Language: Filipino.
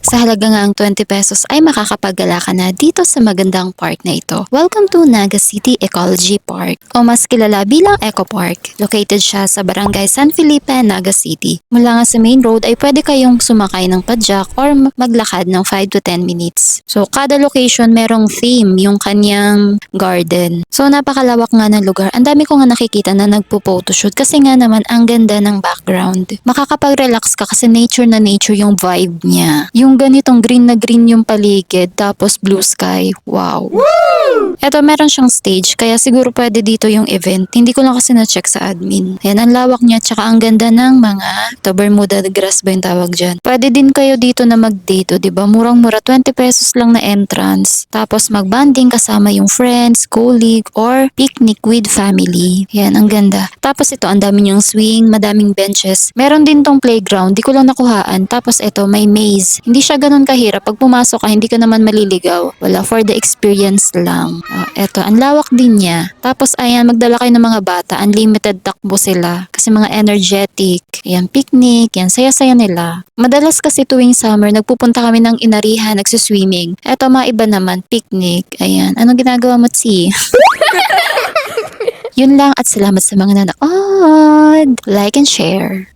Sa halaga nga ang 20 pesos ay makakapagala ka na dito sa magandang park na ito. Welcome to Naga City Ecology Park o mas kilala bilang Eco Park. Located siya sa Barangay San Felipe, Naga City. Mula nga sa main road ay pwede kayong sumakay ng padjak or maglakad ng 5 to 10 minutes. So kada location merong theme yung kanyang garden. So napakalawak nga ng lugar. Ang dami ko nga nakikita na nagpo-photoshoot kasi nga naman ang ganda ng background. Makakapag-relax ka kasi nature na nature yung vibe niya. Yung ganitong green na green yung paligid tapos blue sky. Wow. Eto meron siyang stage kaya siguro pwede dito yung event. Hindi ko lang kasi na-check sa admin. Ayan ang lawak niya tsaka ang ganda ng mga Bermuda grass ba yung tawag dyan. Pwede din kayo dito na mag-date, diba? Murang-mura 20 pesos lang na entrance. Tapos mag-banding kasama yung friends, colleague, or picnic with family. Ayan ang ganda. Tapos ito ang dami yung swing, madaming benches. Meron din tong playground, di ko lang nakuhaan. Tapos ito may maze. Hindi siya ganun kahirap. Pag pumasok ka, hindi ka naman maliligaw. Wala, for the experience lang. Eto, ang lawak din niya. Tapos ayan, magdala kayo ng mga bata. Unlimited takbo sila. Kasi mga energetic. Ayan, picnic. Yan, saya-saya nila. Madalas kasi tuwing summer, nagpupunta kami ng Inarihan, nagsiswimming. Eto, mga iba naman, picnic. Ayan, anong ginagawa mo, Tsi? Yun lang at salamat sa mga nanood. Like and share.